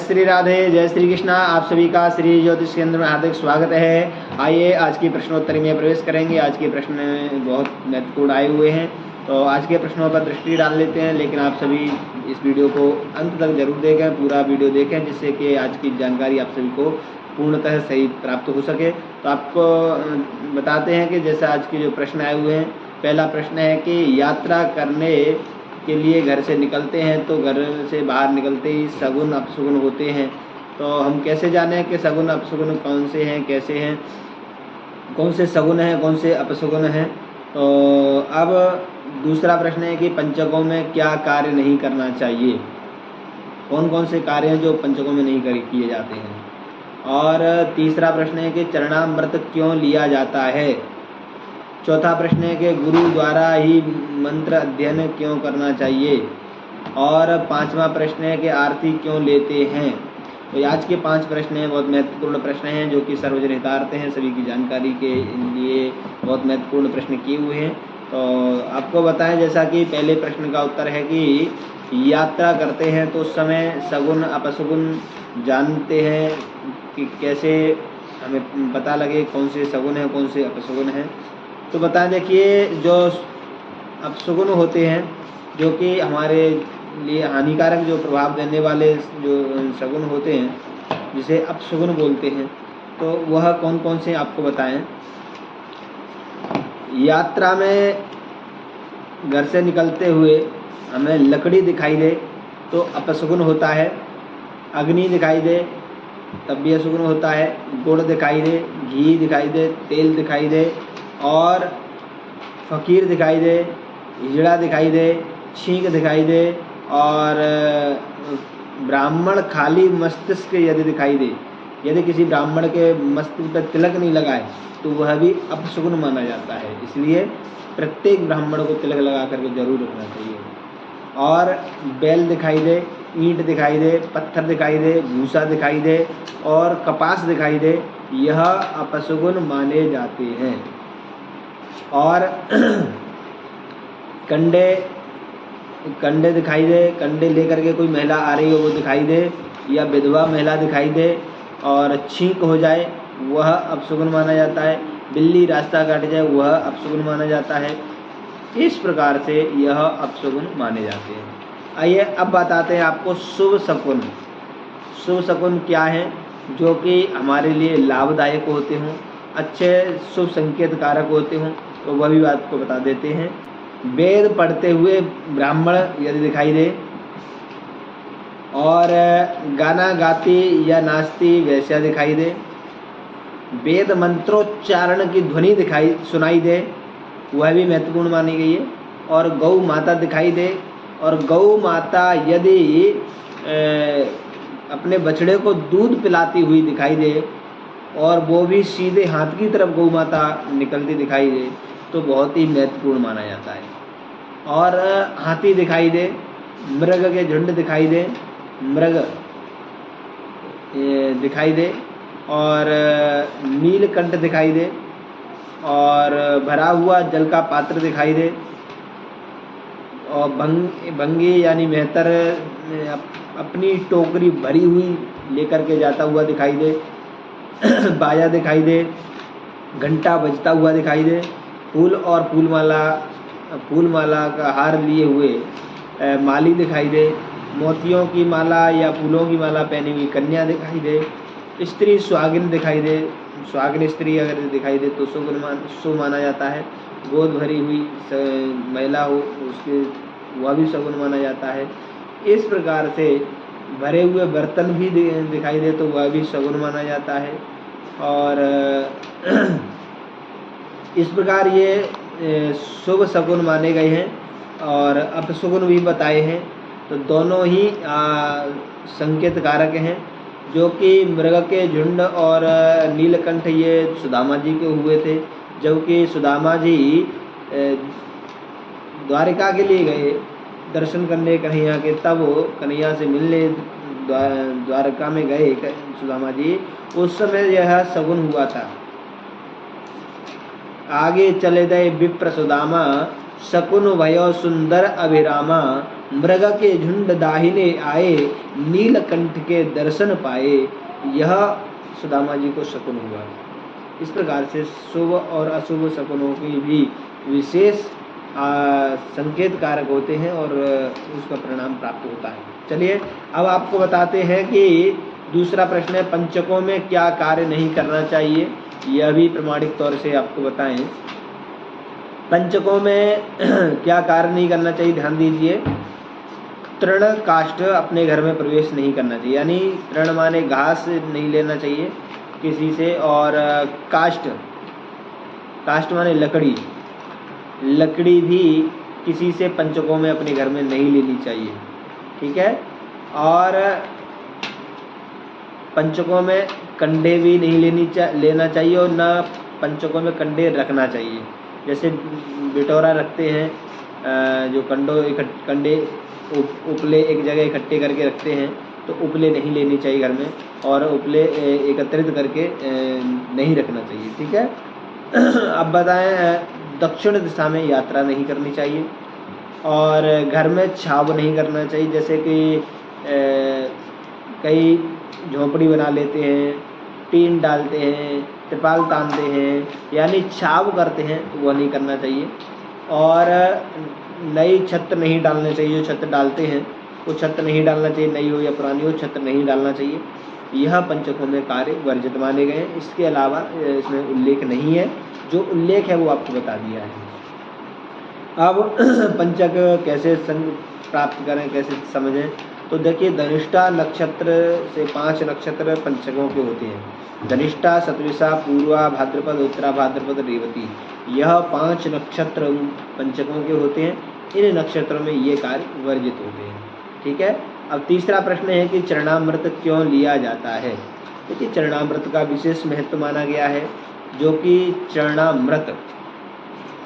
श्री राधे, जय श्री कृष्णा। आप सभी का श्री ज्योतिष केंद्र में हार्दिक स्वागत है। आइए आज की प्रश्नोत्तरी में प्रवेश करेंगे। आज के प्रश्न बहुत महत्वपूर्ण आए हुए हैं, तो आज के प्रश्नों पर दृष्टि डाल लेते हैं। लेकिन आप सभी इस वीडियो को अंत तक जरूर देखें, पूरा वीडियो देखें, जिससे कि आज की जानकारी आप सभी को पूर्णतः सही प्राप्त हो सके। तो आपको बताते हैं कि जैसे आज के जो प्रश्न आए हुए हैं, पहला प्रश्न है कि यात्रा करने के लिए घर से निकलते हैं तो घर से बाहर निकलते ही सगुन अपशगुन होते हैं, तो हम कैसे जानें कि सगुन अपशगुन कौन से हैं, कैसे हैं, कौन से सगुन हैं, कौन से अपशगुन हैं। तो अब दूसरा प्रश्न है कि पंचकों में क्या कार्य नहीं करना चाहिए, कौन कौन से कार्य हैं जो पंचकों में नहीं किए जाते हैं। और तीसरा प्रश्न है कि चरणामृत क्यों लिया जाता है। चौथा प्रश्न है कि गुरु द्वारा ही मंत्र अध्ययन क्यों करना चाहिए। और पांचवा प्रश्न है कि आरती क्यों लेते हैं। तो आज के 5 प्रश्न हैं, बहुत महत्वपूर्ण प्रश्न हैं, जो कि सर्वजन हितार्थ हैं, सभी की जानकारी के लिए बहुत महत्वपूर्ण प्रश्न किए हुए हैं। तो आपको बताएं, जैसा कि पहले प्रश्न का उत्तर है कि यात्रा करते हैं तो उस समय सगुन अपशगुन जानते हैं कि कैसे हमें पता लगे कौन से सगुन हैं, कौन से अपशगुन हैं। तो बताएं, देखिए जो अपशगुन होते हैं, जो कि हमारे लिए हानिकारक जो प्रभाव देने वाले जो सगुन होते हैं, जिसे अपशगुन बोलते हैं, तो वह कौन कौन से आपको बताएं। यात्रा में घर से निकलते हुए हमें लकड़ी दिखाई दे तो अपशगुन होता है, अग्नि दिखाई दे तब भी अपशगुन होता है, गुड़ दिखाई दे, घी दिखाई दे, तेल दिखाई दे, और फकीर दिखाई दे, हिजड़ा दिखाई दे, छींक दिखाई दे, और ब्राह्मण खाली मस्तिष्क यदि दिखाई दे, यदि किसी ब्राह्मण के मस्तिष्क पर तिलक नहीं लगाए तो वह भी अपशगुन माना जाता है। इसलिए प्रत्येक ब्राह्मण को तिलक लगा करके जरूर रखना चाहिए। और बैल दिखाई दे, ईंट दिखाई दे, पत्थर दिखाई दे, भूसा दिखाई दे और कपास दिखाई दे, यह अपशगुन माने जाते हैं। और कंडे दिखाई दे, कंडे लेकर के कोई महिला आ रही हो वो दिखाई दे, या विधवा महिला दिखाई दे और छींक हो जाए, वह अपशगुन माना जाता है। बिल्ली रास्ता काट जाए, वह अपशगुन माना जाता है। इस प्रकार से यह अपशगुन माने जाते हैं। आइए अब बताते हैं आपको शुभ शकुन। शुभ शकुन क्या है, जो कि हमारे लिए लाभदायक होते हों, अच्छे शुभ संकेत कारक होते हों, तो वह भी बात को बता देते हैं। वेद पढ़ते हुए ब्राह्मण यदि दिखाई दे, और गाना गाती या नाचती वैश्या दिखाई दे, वेद मंत्रोच्चारण की ध्वनि सुनाई दे, वह भी महत्वपूर्ण मानी गई है। और गौ माता दिखाई दे, और गौ माता यदि अपने बछड़े को दूध पिलाती हुई दिखाई दे, और वो भी सीधे हाथ की तरफ गौ माता निकलती दिखाई दे, तो बहुत ही महत्वपूर्ण माना जाता है। और हाथी दिखाई दे, मृग के झुंड दिखाई दे, मृग दिखाई दे, और नीलकंठ दिखाई दे, और भरा हुआ जल का पात्र दिखाई दे, और भंगी यानी मेहतर अपनी टोकरी भरी हुई लेकर के जाता हुआ दिखाई दे, बाजा दिखाई दे, घंटा बजता हुआ दिखाई दे, फूल और फूल माला का हार लिए हुए माली दिखाई दे, मोतियों की माला या फूलों की माला पहनी हुई कन्या दिखाई दे, स्त्री सुहागिन दिखाई दे, सुहागिन स्त्री अगर दिखाई दे तो शुभ माना जाता है। गोद भरी हुई महिला हो उसके वह भी सगुन माना जाता है। इस प्रकार से भरे हुए बर्तन भी दिखाई दे तो वह भी सगुन माना जाता है। और इस प्रकार ये शुभ शकुन माने गए हैं और अपशगुन भी बताए हैं। तो दोनों ही संकेत कारक हैं, जो कि मृग के झुंड और नीलकंठ ये सुदामा जी के हुए थे। जबकि सुदामा जी द्वारिका के लिए गए दर्शन करने कन्हैया के, तब वो कन्हैया से मिलने द्वारका में गए सुदामा जी, उस समय यह शगुन हुआ था। आगे चले गए विप्र सुदामा, शकुन भयो सुंदर अभिरामा, मृग के झुंड दाहिने आए, नीलकंठ के दर्शन पाए, यह सुदामा जी को शकुन हुआ। इस प्रकार से शुभ और अशुभ शकुनों की भी विशेष संकेत कारक होते हैं और उसका परिणाम प्राप्त होता है। चलिए अब आपको बताते हैं कि दूसरा प्रश्न है, पंचकों में क्या कार्य नहीं करना चाहिए, यह भी प्रमाणिक तौर से आपको बताएं। पंचकों में क्या कार्य नहीं करना चाहिए, ध्यान दीजिए। तृण काष्ठ अपने घर में प्रवेश नहीं करना चाहिए, यानी तृण माने घास नहीं लेना चाहिए किसी से, और काष्ठ, काष्ठ माने लकड़ी, लकड़ी भी किसी से पंचकों में अपने घर में नहीं लेनी चाहिए, ठीक है। और पंचकों में कंडे भी नहीं लेना चाहिए और न पंचकों में कंडे रखना चाहिए। जैसे बिटोरा रखते हैं, जो कंडे उपले एक जगह इकट्ठे करके रखते हैं, तो उपले नहीं लेनी चाहिए घर में, और उपले एकत्रित करके नहीं रखना चाहिए, ठीक है। अब बताएं, दक्षिण दिशा में यात्रा नहीं करनी चाहिए, और घर में छाव नहीं करना चाहिए। जैसे कि कई झोंपड़ी बना लेते हैं, टीन डालते हैं, त्रिपाल तानते हैं, यानी छाव करते हैं, तो वह नहीं करना चाहिए। और नई छत नहीं डालनी चाहिए, जो छत डालते हैं वो छत नहीं डालना चाहिए, नई हो या पुरानी हो, छत नहीं डालना चाहिए। यह पंचकों में कार्य वर्जित माने गए हैं। इसके अलावा इसमें उल्लेख नहीं है, जो उल्लेख है वो आपको बता दिया है। अब पंचक कैसे प्राप्त करें, कैसे समझें, तो देखिए धनिष्ठा नक्षत्र से 5 नक्षत्र पंचकों के होते हैं। धनिष्ठा, शतभिषा, पूर्वा भाद्रपद, उत्तरा भाद्रपद, रेवती, यह 5 नक्षत्र पंचकों के होते हैं। इन नक्षत्रों में ये कार्य वर्जित होते हैं, ठीक है। अब तीसरा प्रश्न है कि चरणामृत क्यों लिया जाता है। देखिए चरणामृत का विशेष महत्व माना गया है, जो कि चरणामृत,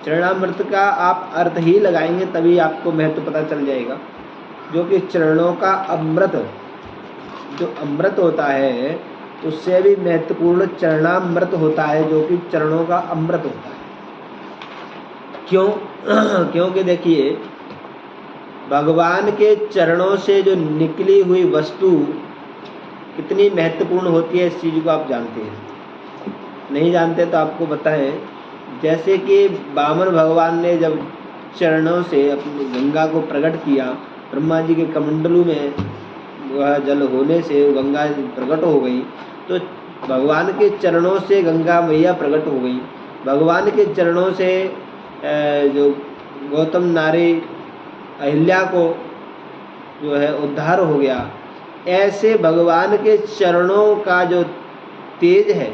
चरणामृत का आप अर्थ ही लगाएंगे तभी आपको महत्व पता चल जाएगा। जो कि चरणों का अमृत, जो अमृत होता है उससे भी महत्वपूर्ण चरणामृत होता है, जो कि चरणों का अमृत होता है। क्यों? क्योंकि देखिए भगवान के चरणों से जो निकली हुई वस्तु कितनी महत्वपूर्ण होती है, इस चीज़ को आप जानते हैं? नहीं जानते तो आपको बताएं। जैसे कि वामन भगवान ने जब चरणों से अपनी गंगा को प्रकट किया, ब्रह्मा जी के कमंडलू में वह जल होने से गंगा प्रकट हो गई, तो भगवान के चरणों से गंगा मैया प्रकट हो गई। भगवान के चरणों से जो गौतम नारी अहिल्या को जो है उद्धार हो गया। ऐसे भगवान के चरणों का जो तेज है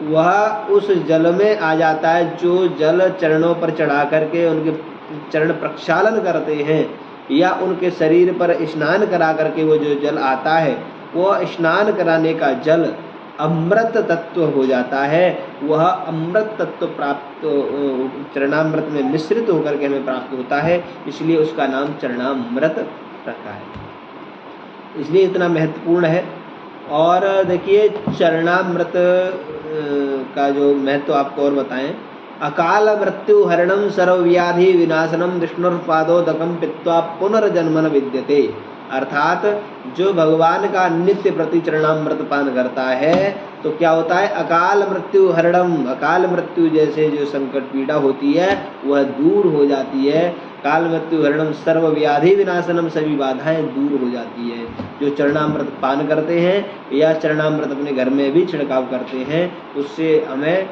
वह उस जल में आ जाता है, जो जल चरणों पर चढ़ा करके उनके चरण प्रक्षालन करते हैं, या उनके शरीर पर स्नान करा करके वो जो जल आता है, वो स्नान कराने का जल अमृत तत्व हो जाता है। वह अमृत तत्व प्राप्त चरणामृत में मिश्रित होकर के हमें प्राप्त होता है, इसलिए उसका नाम चरणामृत रखा है, इसलिए इतना महत्वपूर्ण है। और देखिए चरणामृत का जो महत्व आपको और बताएं। अकाल मृत्यु हरणम सर्वव्याधि विनाशनम विष्णुर्पादोदकम पित्वा पुनर्जन्मन विद्यते, अर्थात जो भगवान का नित्य प्रति चरणामृत पान करता है तो क्या होता है, अकाल मृत्यु हरणम, अकाल मृत्यु जैसे जो संकट पीड़ा होती है वह दूर हो जाती है। काल मृत्यु हरणम सर्व व्याधि विनाशनम, सभी बाधाएं दूर हो जाती है। जो चरणामृत पान करते हैं या चरणामृत अपने घर में भी छिड़काव करते हैं, उससे हमें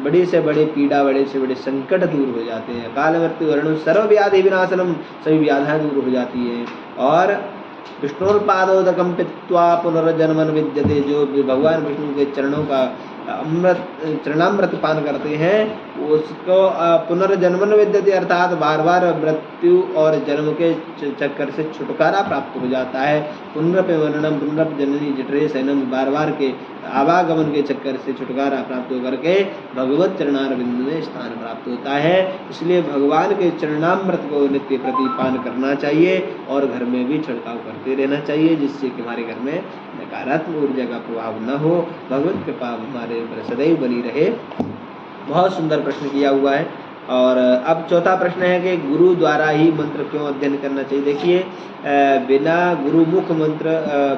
बड़ी से बड़ी पीड़ा, बड़े से बड़े संकट दूर हो जाते हैं। काल मृत्यु हरणम सर्व व्याधि विनाशनम, सभी व्याधाएं दूर हो जाती है। और विष्णुर्पादोदकम पित्वा पुनर्जन्मन विद्यते, जो भगवान विष्णु के चरणों का अमृत चरणामृत पान करते हैं उसको पुनर्जन्मन विद्यते, अर्थात बार बार मृत्यु और जन्म के चक्कर से छुटकारा प्राप्त हो जाता है। पुनरपि वर्णनम पुनरपि जननी जठरे शयनम, बार बार के आवागमन के चक्कर से छुटकारा प्राप्त होकर के भगवत चरणारविंद में स्थान प्राप्त होता है। इसलिए भगवान के चरणामृत को नित्य प्रति पान करना चाहिए और घर में भी छिड़काव करते रहना चाहिए, जिससे कि हमारे घर में नकारात्मक ऊर्जा का प्रभाव न हो, भगवत कृपा हमारे ऊपर सदैव बनी रहे। बहुत सुंदर प्रश्न किया हुआ है। और अब चौथा प्रश्न है कि गुरु द्वारा ही मंत्र क्यों अध्ययन करना चाहिए। देखिए, बिना गुरुमुख मंत्र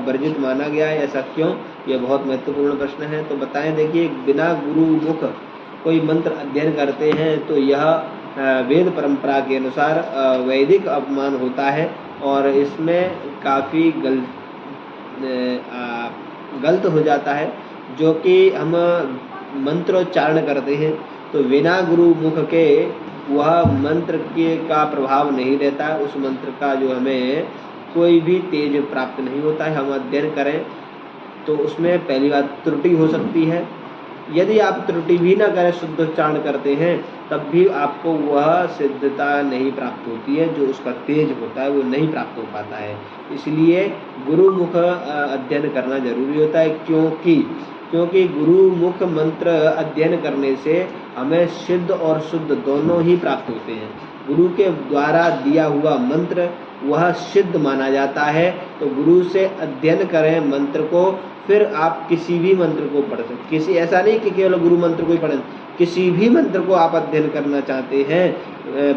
वर्जित माना गया है, ऐसा क्यों? यह बहुत महत्वपूर्ण प्रश्न है, तो बताएं। देखिए, बिना गुरुमुख कोई मंत्र अध्ययन करते हैं तो यह वेद परंपरा के अनुसार वैदिक अपमान होता है और इसमें काफ़ी गलत हो जाता है। जो कि हम मंत्रोच्चारण करते हैं तो बिना गुरु मुख के वह मंत्र के का प्रभाव नहीं रहता है, उस मंत्र का जो हमें कोई भी तेज प्राप्त नहीं होता है। हम अध्ययन करें तो उसमें पहली बात त्रुटि हो सकती है। यदि आप त्रुटि भी ना करें, शुद्ध उच्चारण करते हैं, तब भी आपको वह सिद्धता नहीं प्राप्त होती है, जो उसका तेज होता है वो नहीं प्राप्त हो पाता है। इसलिए गुरुमुख अध्ययन करना जरूरी होता है, क्योंकि गुरुमुख मंत्र अध्ययन करने से हमें सिद्ध और शुद्ध दोनों ही प्राप्त होते हैं। गुरु के द्वारा दिया हुआ मंत्र वह सिद्ध माना जाता है, तो गुरु से अध्ययन करें मंत्र को, फिर आप किसी भी मंत्र को पढ़ सकते। ऐसा नहीं कि केवल गुरु मंत्र को ही पढ़ें, किसी भी मंत्र को आप अध्ययन करना चाहते हैं,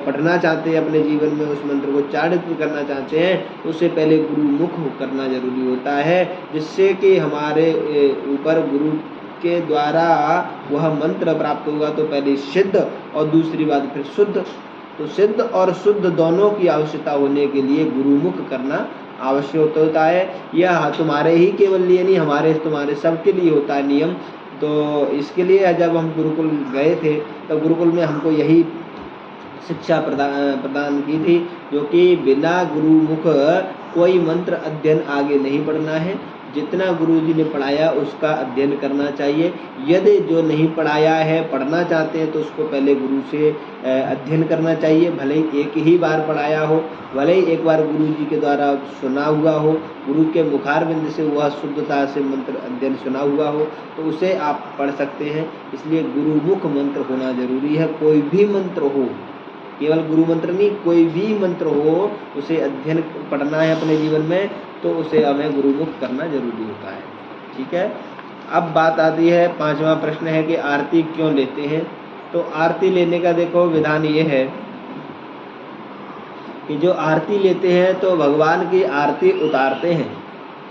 पढ़ना चाहते हैं, अपने जीवन में उस मंत्र को चारित्र करना चाहते हैं, उससे पहले गुरुमुख करना जरूरी होता है, जिससे कि हमारे ऊपर गुरु के द्वारा वह मंत्र प्राप्त होगा तो पहले सिद्ध और दूसरी बात फिर शुद्ध। तो सिद्ध और शुद्ध दोनों की आवश्यकता होने के लिए गुरुमुख करना आवश्यक होता है। यह तुम्हारे ही केवल लिए नहीं, तुम्हारे सबके लिए होता है नियम। तो इसके लिए जब हम गुरुकुल गए थे तो गुरुकुल में हमको यही शिक्षा प्रदान की थी, जो कि बिना गुरुमुख कोई मंत्र अध्ययन आगे नहीं बढ़ना है। जितना गुरुजी ने पढ़ाया उसका अध्ययन करना चाहिए। यदि जो नहीं पढ़ाया है पढ़ना चाहते हैं तो उसको पहले गुरु से अध्ययन करना चाहिए। भले ही एक ही बार पढ़ाया हो, भले ही एक बार गुरुजी के द्वारा सुना हुआ हो, गुरु के मुखारबिंद से वह शुद्धता से मंत्र अध्ययन सुना हुआ हो, तो उसे आप पढ़ सकते हैं। इसलिए गुरुमुख मंत्र होना जरूरी है। कोई भी मंत्र हो, केवल गुरु मंत्र नहीं, कोई भी मंत्र हो, उसे अध्ययन पढ़ना है अपने जीवन में, तो उसे हमें गुरुमुख करना जरूरी होता है। ठीक है। अब बात आती है, पांचवा प्रश्न है कि आरती क्यों लेते हैं। तो आरती लेने का देखो विधान ये है कि जो आरती लेते हैं तो भगवान की आरती उतारते हैं।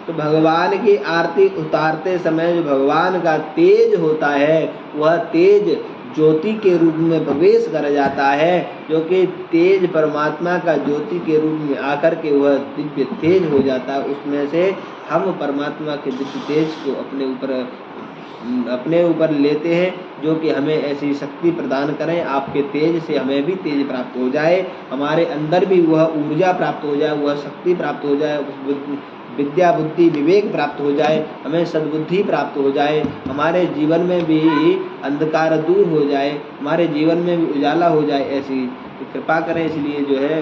तो भगवान की आरती उतारते समय जो भगवान का तेज होता है, वह तेज ज्योति के रूप में प्रवेश कर जाता है, जो कि तेज परमात्मा का ज्योति के रूप में आकर के वह दिव्य तेज हो जाता है। उसमें से हम परमात्मा के दिव्य तेज को अपने ऊपर लेते हैं, जो कि हमें ऐसी शक्ति प्रदान करें, आपके तेज से हमें भी तेज प्राप्त हो जाए, हमारे अंदर भी वह ऊर्जा प्राप्त हो जाए, वह शक्ति प्राप्त हो जाए, विद्या बुद्धि विवेक प्राप्त हो जाए, हमें सद्बुद्धि प्राप्त हो जाए, हमारे जीवन में भी अंधकार दूर हो जाए, हमारे जीवन में भी उजाला हो जाए, ऐसी कृपा करें। इसलिए जो है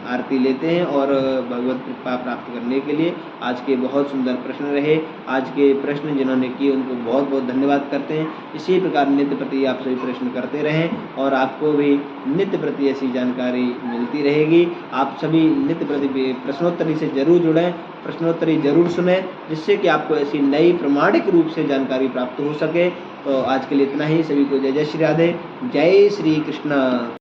आरती लेते हैं और भगवत कृपा प्राप्त करने के लिए। आज के बहुत सुंदर प्रश्न रहे, आज के प्रश्न जिन्होंने किए उनको बहुत बहुत धन्यवाद करते हैं। इसी प्रकार नित्य प्रति आप सभी प्रश्न करते रहें और आपको भी नित्य प्रति ऐसी जानकारी मिलती रहेगी। आप सभी नित्य प्रति प्रश्नोत्तरी से जरूर जुड़ें, प्रश्नोत्तरी जरूर सुने, जिससे कि आपको ऐसी नई प्रमाणिक रूप से जानकारी प्राप्त हो सके। तो आज के लिए इतना ही। सभी को जय जय श्री राधे, जय श्री कृष्ण।